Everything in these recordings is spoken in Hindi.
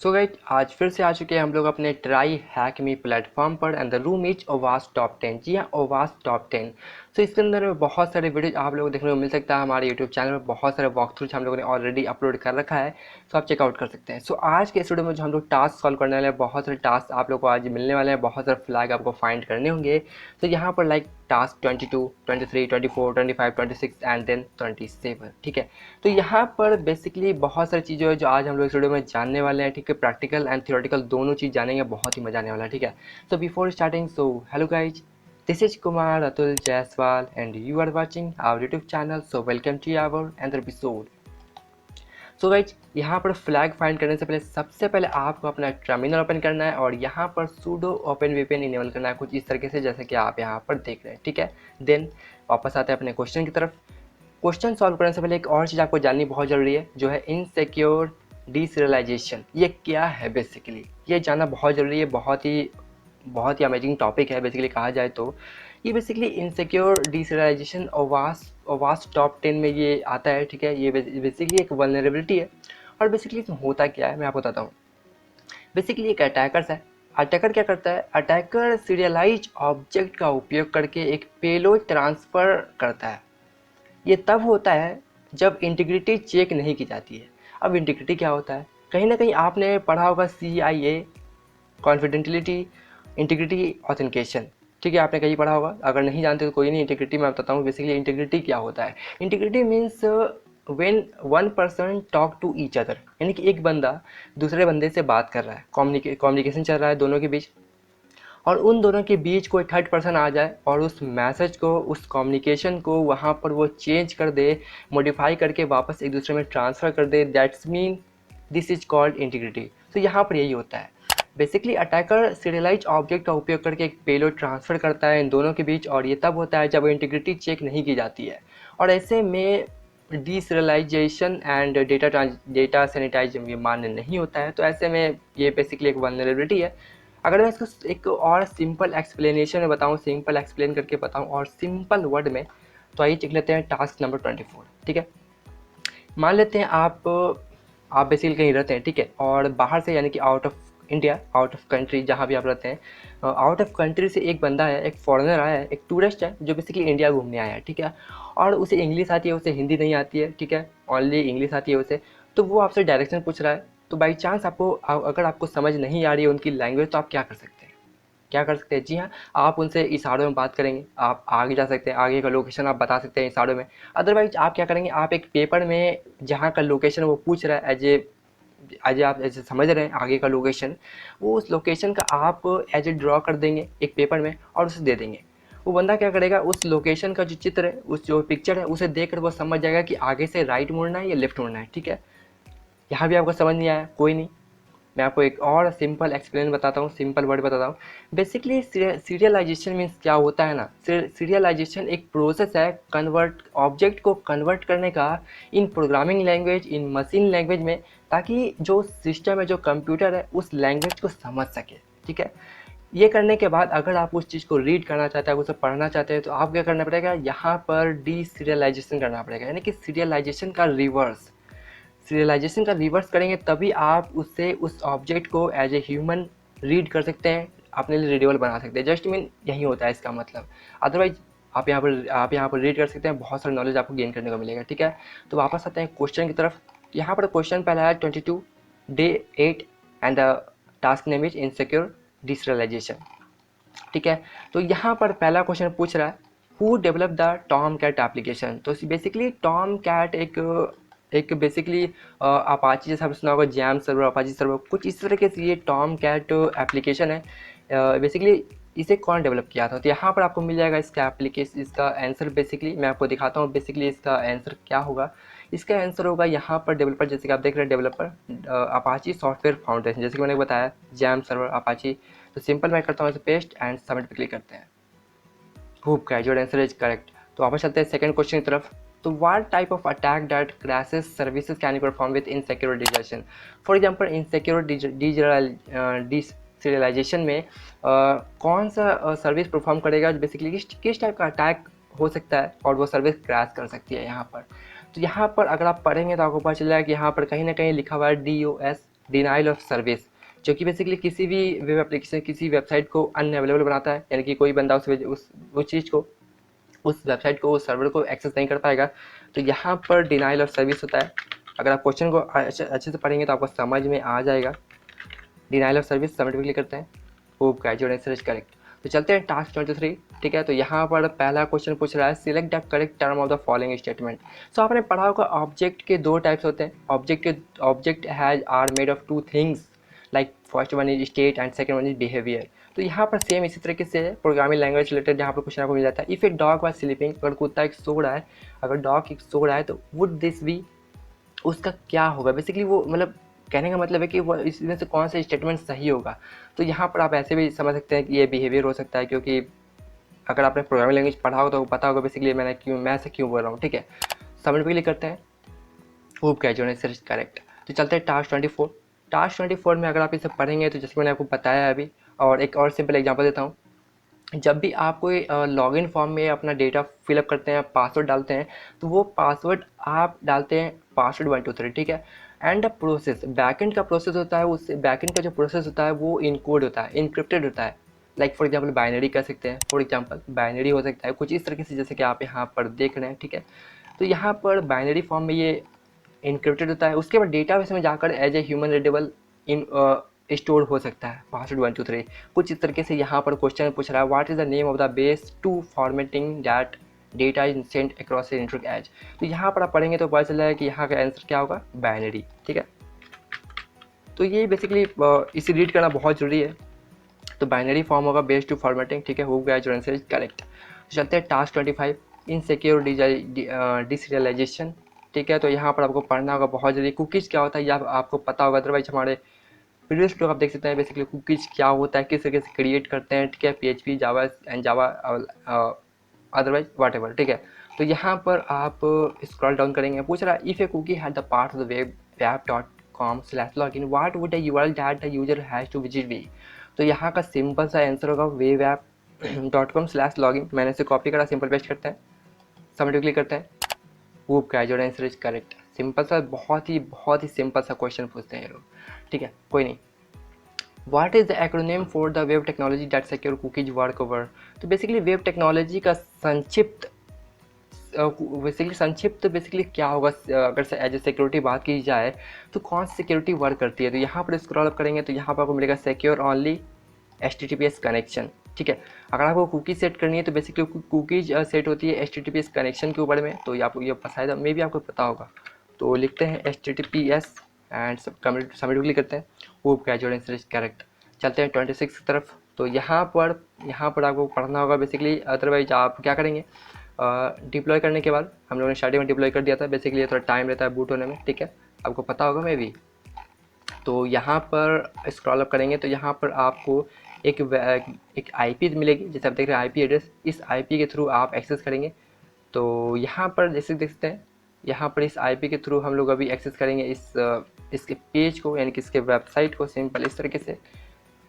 सो गाइस आज फिर से आ चुके हैं हम लोग अपने ट्राई हैक मी प्लेटफॉर्म पर एंड द रूम इज ओवास टॉप 10। जी हाँ, ओवास टॉप 10। सो इसके अंदर में बहुत सारे वीडियो आप लोगों को देखने को मिल सकता है। हमारे यूट्यूब चैनल में बहुत सारे वॉक थ्रूज हम लोगों ने ऑलरेडी अपलोड कर रखा है, सो आप चेकआउट कर सकते हैं। सो आज के इस वीडियो में जो हम लोग टास्क सॉल्व करने वाले हैं, बहुत सारे टास्क आप लोग को आज मिलने वाले हैं, बहुत सारे फ्लैग आपको फाइंड करने होंगे। तो यहाँ पर लाइक टास्क 22, 23, 24, 25, 26 एंड देन 27। ठीक है, तो यहाँ पर बेसिकली बहुत सारी चीज़ें हैं जो आज हम लोग इस वीडियो में जानने वाले हैं। ठीक है, प्रैक्टिकल एंड थियोरेटिकल दोनों चीज़ जानेंगे, बहुत ही मजा आने वाला है। ठीक है, so before starting, so hello guys, this is Kumar Atul Jaiswal and you are watching our YouTube channel. So welcome to our another episode. So guys यहाँ पर फ्लैग फाइंड करने से पहले सबसे पहले आपको अपना टर्मिनल ओपन करना है और यहाँ पर सूडो ओपन वीपीएन इनेबल करना है, कुछ इस तरीके से जैसे कि आप यहाँ पर देख रहे हैं। ठीक है, देन वापस आते हैं अपने क्वेश्चन की तरफ। क्वेश्चन सॉल्व करने से पहले एक और चीज़ आपको जाननी बहुत ज़रूरी है, जो है इनसिक्योर डीसीरियलाइजेशन। ये क्या है बेसिकली, ये जानना बहुत ज़रूरी है। बहुत ही अमेजिंग टॉपिक है बेसिकली कहा जाए तो। ये बेसिकली इनसिक्योर डीसीरियलाइजेशन ओवास टॉप 10 में ये आता है। ठीक है, ये बेसिकली एक वल्नरेबिलिटी है और बेसिकली इसमें होता क्या है मैं आपको बताता हूँ। बेसिकली एक अटैकर्स है। अटैकर क्या करता है, अटैकर सीरियलाइज ऑब्जेक्ट का उपयोग करके एक पेलोड ट्रांसफ़र करता है। ये तब होता है जब इंटीग्रिटी चेक नहीं की जाती है। अब इंटीग्रिटी क्या होता है, कहीं ना कहीं आपने पढ़ा होगा CIA, कॉन्फिडेंटिलिटी, इंटीग्रिटी, ऑथेंटिकेशन। ठीक है, आपने कहीं पढ़ा होगा, अगर नहीं जानते तो कोई नहीं, इंटीग्रिटी मैं बताता हूँ बेसिकली इंटीग्रिटी क्या होता है। Integrity means when one person talk to each other, यानी कि एक बंदा दूसरे बंदे से बात कर रहा है, कम्युनिकेशन चल रहा है दोनों के बीच, और उन दोनों के बीच कोई थर्ड पर्सन आ जाए और उस मैसेज को, उस कम्युनिकेशन को वहाँ पर वो चेंज कर दे, मॉडिफाई करके वापस एक दूसरे में ट्रांसफ़र कर दे, that's mean this is called integrity. तो यहाँ पर यही होता है। बेसिकली अटैकर सीरियलाइज ऑब्जेक्ट का उपयोग करके एक पेलोड ट्रांसफ़र करता है इन दोनों के बीच, और ये तब होता है जब इंटीग्रिटी चेक नहीं की जाती है। और ऐसे में डीसीरियलाइजेशन एंड डेटा सैनिटाइज ये मान्य नहीं होता है। तो ऐसे में ये बेसिकली एक वल्नरेबिलिटी है। अगर मैं इसको एक और सिंपल एक्सप्लेनेशन में बताऊँ, सिंपल एक्सप्लेन करके बताऊँ और सिंपल वर्ड में, तो आइए चेक लेते हैं टास्क नंबर 24। ठीक है, मान लेते हैं आप बेसिकली कहीं रहते हैं। ठीक है, और बाहर से यानी कि out of India, out of country, जहाँ भी आप रहते हैं, आउट ऑफ कंट्री से एक बंदा है, एक फॉरेनर आया है, एक टूरिस्ट है जो बेसिकली इंडिया घूमने आया है। ठीक है, और उसे इंग्लिश आती है, उसे हिंदी नहीं आती है। ठीक है, ओनली इंग्लिश आती है उसे। तो वो आपसे डायरेक्शन पूछ रहा है। तो बाई चांस अगर आपको समझ नहीं आ रही है उनकी लैंग्वेज, तो आप क्या कर सकते हैं, क्या कर सकते हैं? जी हाँ, आप उनसे इशारों में बात करेंगे, आप आगे जा सकते हैं, आगे का लोकेशन आप बता सकते हैं इशारों में। अदरवाइज आप क्या करेंगे, आप एक पेपर में जहाँ का लोकेशन वो पूछ रहा है, एज ए आप ऐसे समझ रहे हैं आगे का लोकेशन, वो उस लोकेशन का आप एज ए ड्रॉ कर देंगे एक पेपर में और उसे दे देंगे। वो बंदा क्या करेगा, उस लोकेशन का जो चित्र है, उस जो पिक्चर है, उसे देख कर वो समझ जाएगा कि आगे से राइट मुड़ना है या लेफ्ट मुड़ना है। ठीक है, यहाँ भी आपको समझ नहीं आया, कोई नहीं, मैं आपको एक और सिंपल एक्सप्लेन बताता हूँ, सिंपल वर्ड बताता हूँ। बेसिकली सीरियलाइजेशन मीन्स क्या होता है ना, सीरियलाइजेशन एक प्रोसेस है कन्वर्ट ऑब्जेक्ट को कन्वर्ट करने का इन प्रोग्रामिंग लैंग्वेज, इन मशीन लैंग्वेज में, ताकि जो सिस्टम है, जो कंप्यूटर है, उस लैंग्वेज को समझ सके। ठीक है, ये करने के बाद अगर आप उस चीज़ को रीड करना चाहते हैं, उसे पढ़ना चाहते हैं, तो आप क्या करना पड़ेगा, यहाँ पर डी सीरियलाइजेशन करना पड़ेगा, यानी कि सीरियलाइजेशन का रिवर्स। सीरियलाइजेशन का रिवर्स करेंगे तभी आप उससे उस ऑब्जेक्ट को एज ए ह्यूमन रीड कर सकते हैं, अपने लिए रीडेबल बना सकते हैं। जस्ट मीन यही होता है इसका मतलब। अदरवाइज आप यहाँ पर रीड कर सकते हैं, बहुत सारा नॉलेज आपको गेन करने को मिलेगा। ठीक है, तो वापस आते हैं क्वेश्चन की तरफ। यहाँ पर क्वेश्चन पहला है 22 day 8 and the task name is insecure deserialization. ठीक है, तो यहाँ पर पहला क्वेश्चन पूछ रहा है who develop the Tomcat application. तो बेसिकली टॉम कैट एक बेसिकली अपाची, जैसा आपने सुना होगा, जैम सर्वर, अपाची सर्वर, कुछ इस तरीके से ये टॉम कैट एप्लीकेशन है। बेसिकली इसे कौन डेवलप किया था, तो यहाँ पर आपको मिल जाएगा इसका एप्लीकेशन, इसका आंसर। बेसिकली मैं आपको दिखाता हूँ बेसिकली इसका आंसर क्या होगा। इसका आंसर होगा यहाँ पर डेवलपर, जैसे कि आप देख रहे हैं डेवलपर अपाची सॉफ्टवेयर फाउंडेशन, जैसे कि मैंने बताया जैम सर्वर अपाची। तो सिंपल मैं करता हूँ इसे पेस्ट एंड सबमिट पे क्लिक करते हैं। Hope guys your answer is correct. तो वापस चलते हैं सेकंड क्वेश्चन की तरफ। तो what type of attack that crashes services can you perform with insecure deserialization. For example insecure deserialization में कौन सा सर्विस परफॉर्म करेगा, बेसिकली किस टाइप का अटैक हो सकता है और वो सर्विस क्रैश कर सकती है यहाँ पर। तो यहाँ पर अगर आप पढ़ेंगे तो आपको पता चल जाएगा कि यहाँ पर कहीं ना कहीं लिखा हुआ है DOS डिनाइल ऑफ सर्विस, जो कि बेसिकली किसी भी वेब एप्लीकेशन, किसी वेबसाइट को अनअवेलेबल बनाता है, यानी कि कोई बंदा उस चीज़ को, उस वेबसाइट को, उस सर्वर को एक्सेस नहीं कर पाएगा। तो यहाँ पर डिनाइल ऑफ सर्विस होता है। अगर आप क्वेश्चन को अच्छे से पढ़ेंगे तो आपको समझ में आ जाएगा। डिनाइल ऑफ सर्विस सबमिट पे क्लिक करते हैं। Hope guys your answer is correct. तो चलते हैं टास्क 23। ठीक है, तो यहाँ पर पहला क्वेश्चन पूछ रहा है select the correct term of the following statement. So आपने पढ़ा होगा ऑब्जेक्ट के दो टाइप्स होते हैं। Object has are made of two things, like first one is state and second one is behaviour. तो यहाँ पर सेम इसी तरीके से प्रोग्रामिंग लैंग्वेज रिलेटेड यहाँ पर क्वेश्चन आपको मिल जाता है। If a dog was sleeping, अगर कुत्ता एक सो रहा है, अगर डॉग एक सो रहा है तो वुड दिस बी, उसका क्या होगा। बेसिकली वो मतलब कहने का मतलब है कि वो इसमें से कौन सा स्टेटमेंट सही होगा। तो यहाँ पर आप ऐसे भी समझ सकते हैं कि ये बिहेवियर हो सकता है, क्योंकि अगर आपने प्रोग्रामिंग लैंग्वेज पढ़ा हो तो पता होगा बेसिकली मैं ऐसे क्यों बोल रहा हूँ। ठीक है, सबमिट पे क्लिक करते हैं। होप कैच होने से करेक्ट। तो चलते हैं टास्क 24। टास्क 24 में अगर आप इसे पढ़ेंगे तो जैसे मैंने आपको बताया अभी, और एक और सिंपल एग्जांपल देता हूँ। जब भी आप कोई लॉगिन फॉर्म में अपना डेटा फिलअप करते हैं, पासवर्ड डालते हैं, तो वो पासवर्ड आप डालते हैं पासवर्ड 1 2 3। ठीक है, एंड द प्रोसेस, बैकएंड का प्रोसेस होता है, उससे बैकएंड का जो प्रोसेस होता है वो इनकोड होता है, इनक्रिप्टेड होता है। लाइक फॉर एग्जाम्पल बाइनरी कह सकते हैं, फॉर एग्जाम्पल बाइनरी हो सकता है कुछ इस तरीके से जैसे कि आप यहाँ पर देख रहे हैं। ठीक है, तो यहाँ पर बाइनरी फॉर्म में ये इनक्रिप्टेड होता है। उसके बाद डेटाबेस में जाकर as a human readable in store हो सकता है पासवर्ड 1 2 3। कुछ इस तरीके से यहाँ पर क्वेश्चन पूछ रहा है what is the name of the base to formatting that data is sent across a internet as. तो यहाँ पर आप पढ़ेंगे तो पता चल जाएगा कि यहाँ का आंसर क्या होगा, बाइनरी। ठीक है, तो ये बेसिकली इसे रीड करना बहुत जरूरी है। तो बाइनरी फॉर्म होगा बेस टू फॉर्मेटिंग। ठीक है, हो गया, जो आंसर इज करेक्ट। चलते हैं टास्क 25 इनसिक्योर डिसरियलाइजेशन। ठीक है, तो यहाँ पर आपको पढ़ना होगा बहुत जल्दी। कुकीज़ क्या होता है ये आपको पता होगा, अदरवाइज हमारे प्रीवियस लोग आप देख सकते हैं बेसिकली कुकीज़ क्या होता है, किस तरीके से क्रिएट करते हैं। ठीक है, PHP Java and Java otherwise whatever. ठीक है, तो यहाँ पर आप स्क्रॉल डाउन करेंगे, पूछ रहा है if a cookie had the part of the web.com/login what would the URL that the user has to visit be. तो यहाँ का सिंपल सा आंसर होगा web.com/login। मैंने इसे कॉपी करा, सिंपल पेस्ट करते हैं, सबमिट क्लिक करते हैं। वो क्या जो आंसर इज करेक्ट। सिंपल सा, बहुत ही सिंपल सा क्वेश्चन पूछते हैं ये लोग। ठीक है, कोई नहीं। What is the acronym for the web technology that secure cookies work over. तो बेसिकली वेब टेक्नोलॉजी का संक्षिप्त बेसिकली क्या होगा, अगर से एज ए सिक्योरिटी बात की जाए तो कौन सी सिक्योरिटी वर्क करती है। तो यहाँ पर स्क्रॉल अप करेंगे तो यहाँ पर आपको मिलेगा सिक्योर ओनली HTTPS कनेक्शन। ठीक है, अगर आपको कुकी सेट करनी है तो बेसिकली कुकीज सेट होती है HTTPS कनेक्शन के ऊपर में। तो ये आपको ये शायद मे भी आपको पता होगा। तो लिखते हैं HTTPS एंड सबमिट क्लिक करते हैं। वो कैजुअल आंसर इज करेक्ट। चलते हैं 26 की तरफ। तो यहाँ पर आपको पढ़ना होगा बेसिकली, अदरवाइज आप क्या करेंगे, डिप्लॉय करने के बाद हम लोगों ने स्टार्टिंग में डिप्लॉय कर दिया था। बेसिकली थोड़ा टाइम रहता है बूट होने में। ठीक है, आपको पता होगा मे भी। तो यहाँ पर स्क्रॉल अप करेंगे तो यहाँ पर आपको एक IP मिलेगी, जैसे आप देख रहे हैं IP एड्रेस। इस IP के थ्रू आप एक्सेस करेंगे। तो यहाँ पर जैसे देख सकते हैं, यहाँ पर इस IP के थ्रू हम लोग अभी एक्सेस करेंगे इसके पेज को, यानी कि इसके वेबसाइट को, सिंपल इस तरीके से।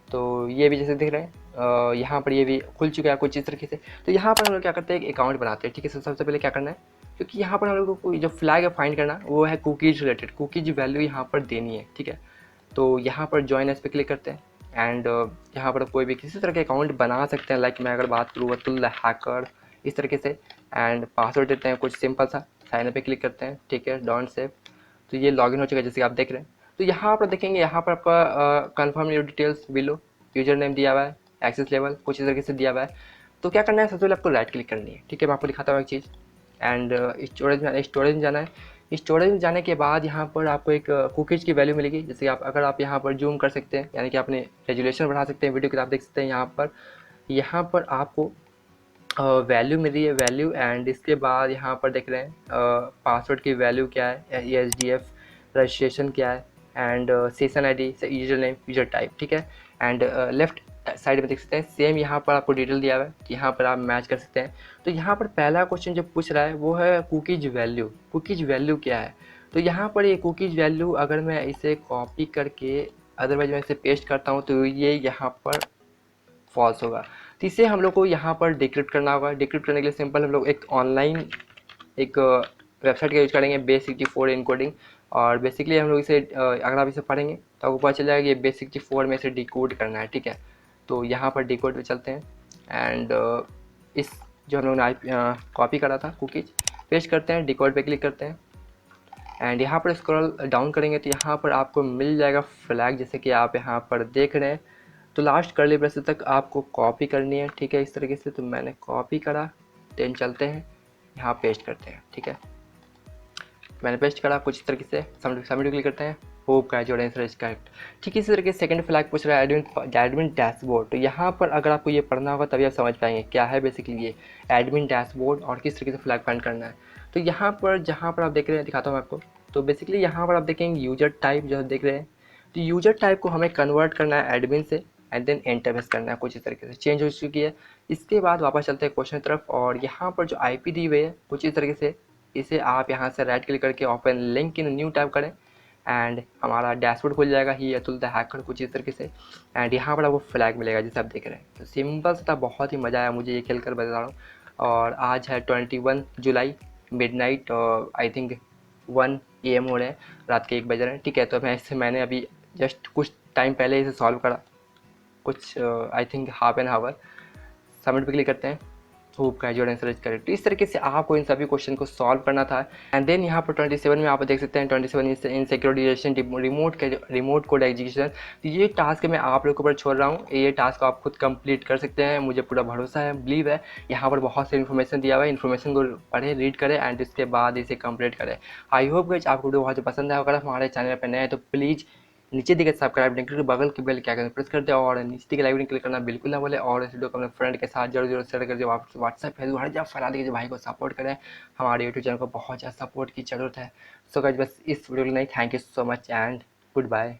तो ये भी जैसे देख रहे हैं यहाँ पर ये भी खुल चुका है कुछ इस तरीके से। तो यहाँ पर हम लोग क्या करते हैं, एक अकाउंट बनाते हैं। ठीक है, सबसे पहले क्या करना है, क्योंकि यहाँ पर हम लोग को जो फ्लैग है फाइंड करना वो है कुकीज रिलेटेड, कुकीज वैल्यू यहाँ पर देनी है। ठीक है, तो यहाँ पर ज्वाइन एस पे क्लिक करते हैं एंड यहाँ पर कोई भी किसी तरह के अकाउंट बना सकते हैं। लाइक मैं अगर बात करूँ वतुल हैकर इस तरीके से, एंड पासवर्ड देते हैं कुछ सिंपल सा, साइन अप पे क्लिक करते हैं। ठीक है, डोंट सेव। तो ये लॉगिन हो चुका है जैसे कि आप देख रहे हैं। तो यहाँ पर देखेंगे, यहाँ पर आपका confirm your details below, user name दिया हुआ है, एक्सेस लेवल कुछ इस तरीके से दिया हुआ है। तो क्या करना है, सबसे पहले आपको राइट क्लिक करनी है। ठीक है, मैं आपको दिखाता हूँ एक चीज़। एंड स्टोरेज में जाना है। स्टोरेज में जाने के बाद यहाँ पर आपको एक कुकीज़ की वैल्यू मिलेगी। जैसे अगर आप यहाँ पर जूम कर सकते हैं, यानी कि अपने रेजुलेशन बढ़ा सकते हैं वीडियो को, आप देख सकते हैं यहाँ पर आपको वैल्यू मिल रही है, वैल्यू। एंड इसके बाद यहाँ पर देख रहे हैं पासवर्ड की वैल्यू क्या है, ESDF रजिस्ट्रेशन क्या है, and session ID, user name, user type. ठीक है, एंड लेफ्ट साइड में देख सकते हैं सेम यहाँ पर आपको डिटेल दिया हुआ है, यहाँ पर आप मैच कर सकते हैं। तो यहाँ पर पहला क्वेश्चन जो पूछ रहा है वो है कुकीज वैल्यू। कुकीज वैल्यू क्या है, तो यहाँ पर ये कुकीज वैल्यू अगर मैं इसे कॉपी करके अदरवाइज मैं इसे पेस्ट करता हूँ तो ये यहाँ पर फॉल्स होगा। तो इसे हम लोग को यहाँ पर डिक्रिप्ट करना होगा। डिक्रिप्ट करने के लिए सिंपल हम लोग एक ऑनलाइन एक वेबसाइट का यूज करेंगे, base64 इनकोडिंग। और बेसिकली हम लोग इसे अगर आप इसे पढ़ेंगे तो आपको पता चल जाएगा कि ये base64 में से डिकोड करना है, ठीक है। तो यहाँ पर डिकोड पे चलते हैं एंड इस जो हम लोग ने कॉपी करा था कुकीज पेस्ट करते हैं, डिकोड पे क्लिक करते हैं एंड यहाँ पर स्क्रॉल डाउन करेंगे तो यहाँ पर आपको मिल जाएगा फ्लैग, जैसे कि आप यहाँ पर देख रहे हैं। तो लास्ट कर्ली ब्रेसेस तक आपको कॉपी करनी है, ठीक है, इस तरीके से। तो मैंने कॉपी करा, देन चलते हैं यहाँ पेस्ट करते हैं, ठीक है। मैंने पेस्ट करा कुछ इस तरीके से, सबमिट क्लिक करते हैं। होप का जो आंसर इज करेक्ट। ठीक है, इसी तरीके से सेकंड फ्लैग पूछ रहा है एडमिन डैशबोर्ड। तो यहाँ पर अगर आपको ये पढ़ना होगा तभी आप समझ पाएंगे क्या है बेसिकली ये एडमिन डैशबोर्ड और किस तरीके से फ्लैग फाइंड करना है। तो यहाँ पर जहाँ पर आप देख रहे हैं, दिखाता हूँ आपको। तो बेसिकली यहाँ पर आप देखेंगे यूजर टाइप जो देख रहे हैं, तो यूजर टाइप को हमें कन्वर्ट करना है एडमिन से एंड देन एंटर प्रेस करना है। कुछ इस तरीके से चेंज हो चुकी है। इसके बाद वापस चलते हैं क्वेश्चन की तरफ और यहाँ पर जो IP दी हुई है कुछ इस तरीके से, इसे आप यहाँ से राइट क्लिक करके open link in new type करें एंड हमारा डैशबोर्ड खुल जाएगा ही अतुल द हैकर कुछ इस तरीके से। एंड यहाँ पर आपको फ्लैग मिलेगा जैसे आप देख रहे हैं। तो सिंपल सा था, बहुत ही मज़ा आया मुझे ये खेल कर बता रहा हूँ। और आज है 21 जुलाई मिडनाइट, आई थिंक 1 AM हो रहे हैं, रात के 1 बज रहे हैं, ठीक है। तो मैंने अभी जस्ट कुछ टाइम पहले इसे सॉल्व करा, कुछ I think half an hour. Submit पे क्लिक करते हैं। होप का जो आंसर इज करेक्ट। इस तरीके से आपको इन सभी क्वेश्चन को सॉल्व करना था। एंड देन यहाँ पर 27 में आप देख सकते हैं 27 इन सिक्योरिटाइजेशन रिमोट कोड एग्जीक्यूशन। तो ये टास्क मैं आप लोगों के ऊपर छोड़ रहा हूँ, ये टास्क आप खुद कंप्लीट कर सकते हैं, मुझे पूरा भरोसा है, बिलीव है। यहाँ पर बहुत सारी इन्फॉर्मेशन दिया हुआ है, इन्फॉर्मेशन को पढ़े, रीड करें एंड इसके बाद इसे कंप्लीट करें। आई होप गाइस आपको वीडियो बहुत पसंद आया। अगर आप हमारे चैनल पर नए हैं तो प्लीज़ नीचे दिखे सब्सक्राइब नहीं करके बगल के बेल के आइकन प्रेस कर दे और नीचे दिखे लाइक क्लिक करना बिल्कुल ना बोले। और इस वीडियो को अपने फ्रेंड के साथ जरूर शेयर कर दे, व्हाट्सएप फेसबुक हर जगह फैला दीजिए, भाई को सपोर्ट करें। हमारे यूट्यूब चैनल को बहुत ज़्यादा सपोर्ट की ज़रूरत है। सो गाइस बस इस वीडियो के लिए नहीं, thank you so much and good bye.